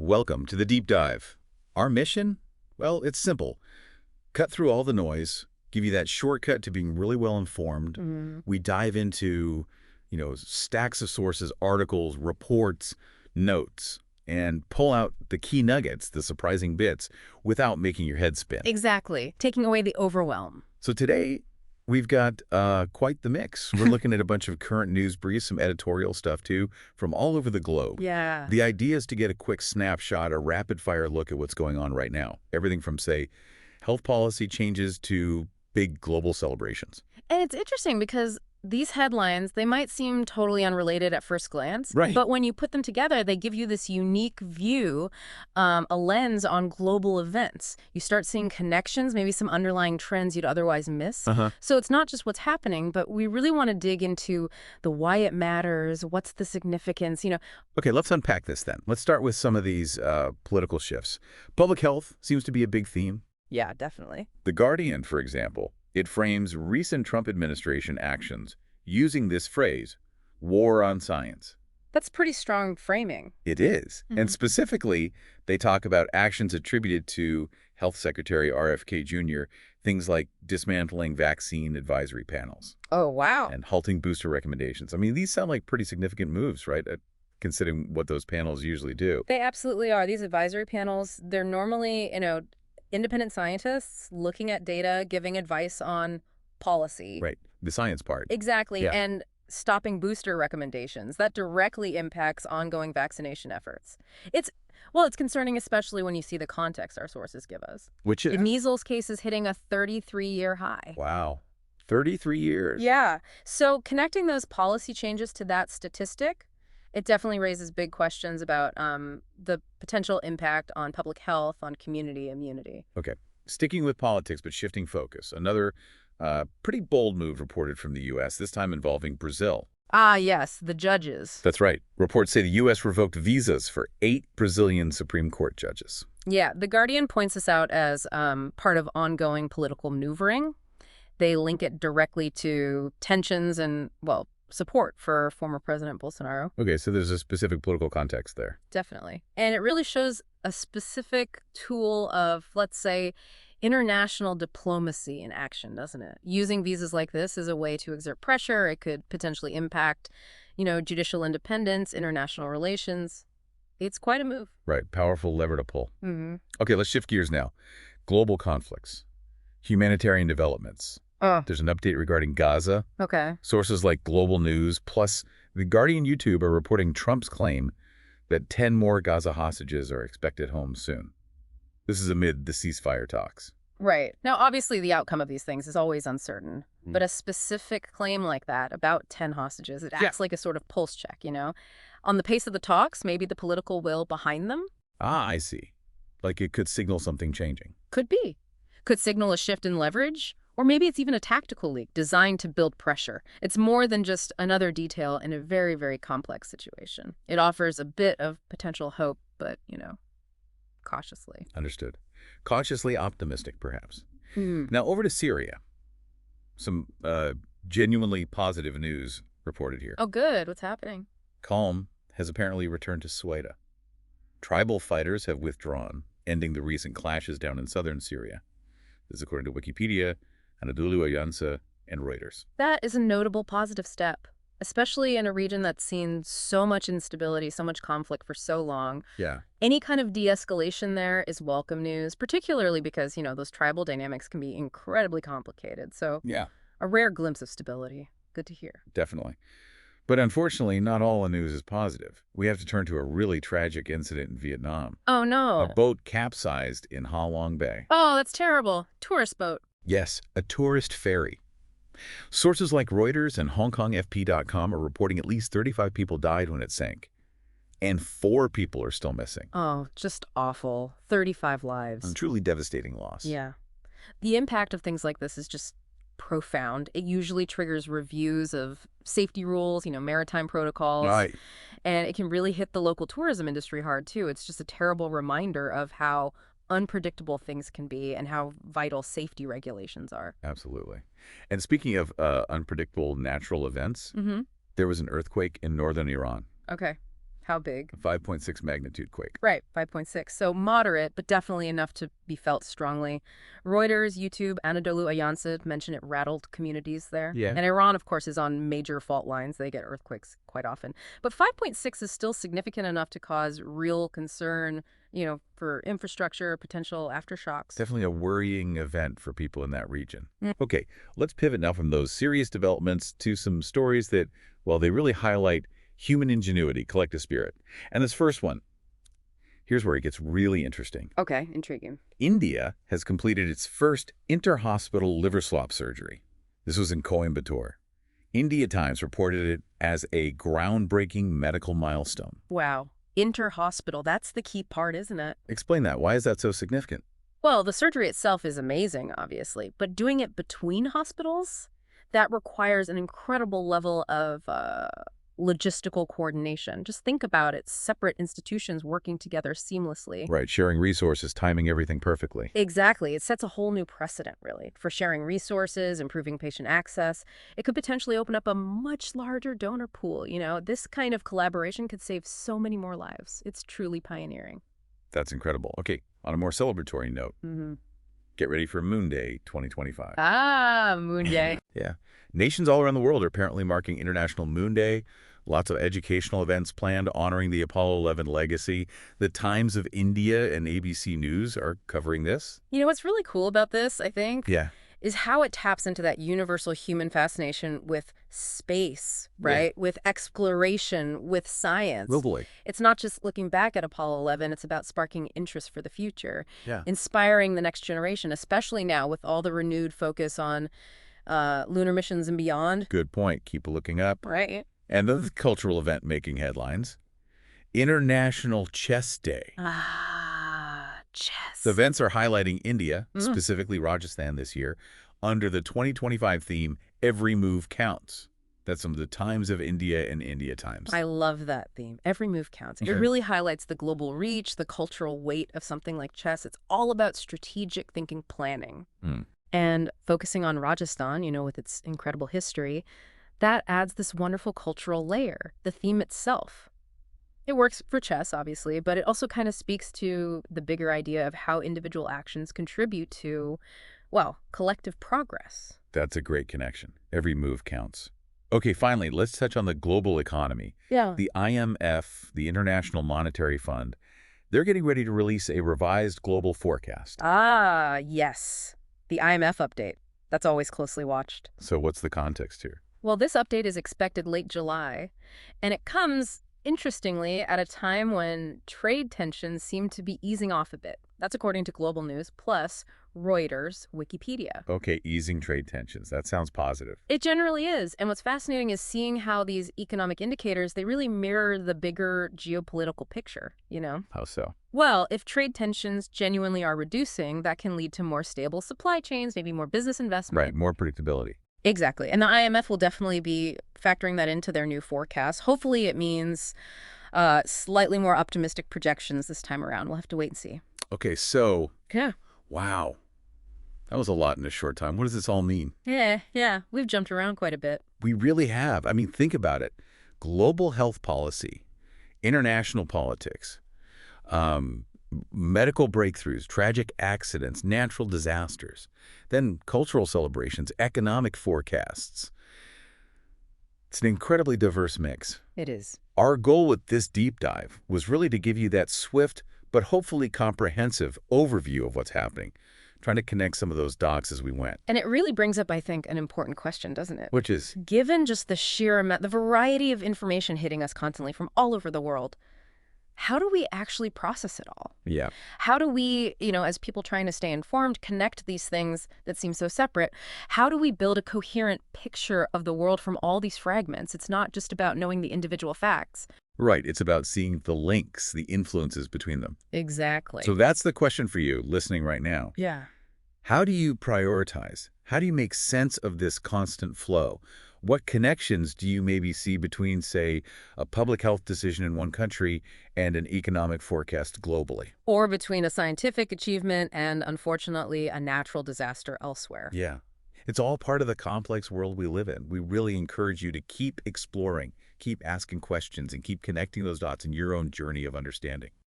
Welcome to the Deep Dive. Our mission? Well, it's simple. Cut through all the noise, give you that shortcut to being really well informed. We dive into, stacks of sources, articles, reports, notes, and pull out the key nuggets, the surprising bits, without making your head spin. Exactly. Taking away the overwhelm. So today, we've got quite the mix. We're looking at a bunch of current news briefs, some editorial stuff, too, from all over the globe. Yeah. The idea is to get a quick snapshot, a rapid-fire look at what's going on right now. Everything from, say, health policy changes to big global celebrations. And it's interesting because these headlines, they might seem totally unrelated at first glance. Right. But when you put them together, they give you this unique view, a lens on global events. You start seeing connections, maybe some underlying trends you'd otherwise miss. So it's not just what's happening, but we really want to dig into the why it matters, what's the significance, Okay, let's unpack this then. Let's start with some of these political shifts. Public health seems to be a big theme. Yeah, definitely. The Guardian, for example, it frames recent Trump administration actions using this phrase, war on science. That's pretty strong framing. It is. And specifically, they talk about actions attributed to Health Secretary RFK Jr., things like dismantling vaccine advisory panels. Oh, wow. And halting booster recommendations. I mean, these sound like pretty significant moves, right? Considering what those panels usually do. They absolutely are. These advisory panels, they're normally, independent scientists looking at data, giving advice on policy. Right. The science part. Exactly. Yeah. And stopping booster recommendations. That directly impacts ongoing vaccination efforts. It's concerning, especially when you see the context our sources give us. Which is? The measles case is hitting a 33-year high. Wow. 33 years. Yeah. So connecting those policy changes to that statistic, it definitely raises big questions about the potential impact on public health, on community immunity. Okay. Sticking with politics, but shifting focus. Another pretty bold move reported from the U.S., this time involving Brazil. Ah, yes, the judges. That's right. Reports say the U.S. revoked visas for 8 Brazilian Supreme Court judges. Yeah, The Guardian points this out as part of ongoing political maneuvering. They link it directly to tensions and, support for former President Bolsonaro. Okay, so there's a specific political context there. Definitely. And it really shows a specific tool of, let's say, international diplomacy in action, doesn't it? Using visas like this is a way to exert pressure. It could potentially impact, judicial independence, international relations. It's quite a move. Right. Powerful lever to pull. Okay, let's shift gears now. Global conflicts, humanitarian developments. There's an update regarding Gaza. Okay. Sources like Global News, plus The Guardian YouTube are reporting Trump's claim that 10 more Gaza hostages are expected home soon. This is amid the ceasefire talks. Right. Now, obviously, the outcome of these things is always uncertain. But a specific claim like that, about 10 hostages, it acts like a sort of pulse check, On the pace of the talks, maybe the political will behind them? Ah, I see. Like it could signal something changing. Could be. Could signal a shift in leverage. Or maybe it's even a tactical leak designed to build pressure. It's more than just another detail in a very, very complex situation. It offers a bit of potential hope, but, cautiously. Understood. Cautiously optimistic, perhaps. Now, over to Syria. Some genuinely positive news reported here. Oh, good. What's happening? Calm has apparently returned to Sueda. Tribal fighters have withdrawn, ending the recent clashes down in southern Syria. This is according to Wikipedia, Anadolu Ayansa, and Reuters. That is a notable positive step, especially in a region that's seen so much instability, so much conflict for so long. Yeah. Any kind of de-escalation there is welcome news, particularly because, those tribal dynamics can be incredibly complicated. So Yeah. A rare glimpse of stability. Good to hear. Definitely. But unfortunately, not all the news is positive. We have to turn to a really tragic incident in Vietnam. Oh, no. A boat capsized in Ha Long Bay. Oh, that's terrible. Tourist boat. Yes, a tourist ferry. Sources like Reuters and HongKongFP.com are reporting at least 35 people died when it sank. And 4 people are still missing. Oh, just awful. 35 lives. A truly devastating loss. Yeah. The impact of things like this is just profound. It usually triggers reviews of safety rules, maritime protocols. Right. And it can really hit the local tourism industry hard, too. It's just a terrible reminder of how unpredictable things can be and how vital safety regulations are. Absolutely. And speaking of unpredictable natural events, there was an earthquake in northern Iran. Okay. How big? 5.6 magnitude quake. Right, 5.6. So moderate, but definitely enough to be felt strongly. Reuters, YouTube, Anadolu Ayansi mention it rattled communities there. Yeah. And Iran, of course, is on major fault lines. They get earthquakes quite often. But 5.6 is still significant enough to cause real concern, for infrastructure, potential aftershocks. Definitely a worrying event for people in that region. Mm. Okay, let's pivot now from those serious developments to some stories that, well, they really highlight human ingenuity, collective spirit. And this first one, here's where it gets really interesting. Okay, intriguing. India has completed its first inter-hospital liver swap surgery. This was in Coimbatore. India Times reported it as a groundbreaking medical milestone. Wow. Inter-hospital, that's the key part, isn't it? Explain that. Why is that so significant? Well, the surgery itself is amazing, obviously, but doing it between hospitals, that requires an incredible level of logistical coordination. Just think about it, separate institutions working together seamlessly. Right, sharing resources, timing everything perfectly. Exactly. It sets a whole new precedent, really, for sharing resources, improving patient access. It could potentially open up a much larger donor pool. This kind of collaboration could save so many more lives. It's truly pioneering. That's incredible. Okay, on a more celebratory note, get ready for Moon Day 2025. Ah, Moon Day. Yeah. Nations all around the world are apparently marking International Moon Day. Lots of educational events planned honoring the Apollo 11 legacy. The Times of India and ABC News are covering this. What's really cool about this, I think, Yeah. is how it taps into that universal human fascination with space, right? Yeah. With exploration, with science. Globally. It's not just looking back at Apollo 11, it's about sparking interest for the future, Yeah. inspiring the next generation, especially now with all the renewed focus on lunar missions and beyond. Good point. Keep looking up. Right. And the cultural event making headlines. International Chess Day. Ah, chess. The events are highlighting India, specifically Rajasthan this year, under the 2025 theme, Every Move Counts. That's from the Times of India and India Times. I love that theme. Every move counts. It really highlights the global reach, the cultural weight of something like chess. It's all about strategic thinking planning. And focusing on Rajasthan, with its incredible history, that adds this wonderful cultural layer, the theme itself. It works for chess, obviously, but it also kind of speaks to the bigger idea of how individual actions contribute to, collective progress. That's a great connection. Every move counts. Okay, finally, let's touch on the global economy. Yeah. The IMF, the International Monetary Fund, they're getting ready to release a revised global forecast. Ah, yes. The IMF update. That's always closely watched. So what's the context here? Well, this update is expected late July, and it comes, interestingly, at a time when trade tensions seem to be easing off a bit. That's according to Global News, plus Reuters, Wikipedia. Okay, easing trade tensions. That sounds positive. It generally is. And what's fascinating is seeing how these economic indicators, they really mirror the bigger geopolitical picture, How so? Well, if trade tensions genuinely are reducing, that can lead to more stable supply chains, maybe more business investment. Right, more predictability. Exactly. And the IMF will definitely be factoring that into their new forecast. Hopefully it means slightly more optimistic projections this time around. We'll have to wait and see. Okay, so, Yeah. wow. That was a lot in a short time. What does this all mean? Yeah. We've jumped around quite a bit. We really have. I mean, think about it. Global health policy, international politics, medical breakthroughs, tragic accidents, natural disasters, then cultural celebrations, economic forecasts. It's an incredibly diverse mix. It is. Our goal with this deep dive was really to give you that swift but hopefully comprehensive overview of what's happening, trying to connect some of those dots as we went. And it really brings up, I think, an important question, doesn't it? Which is? Given just the sheer amount, the variety of information hitting us constantly from all over the world, how do we actually process it all? Yeah. How do we, as people trying to stay informed, connect these things that seem so separate? How do we build a coherent picture of the world from all these fragments? It's not just about knowing the individual facts. Right. It's about seeing the links, the influences between them. Exactly. So that's the question for you listening right now. Yeah. How do you prioritize? How do you make sense of this constant flow? What connections do you maybe see between, say, a public health decision in one country and an economic forecast globally? Or between a scientific achievement and, unfortunately, a natural disaster elsewhere. Yeah. It's all part of the complex world we live in. We really encourage you to keep exploring, keep asking questions and keep connecting those dots in your own journey of understanding.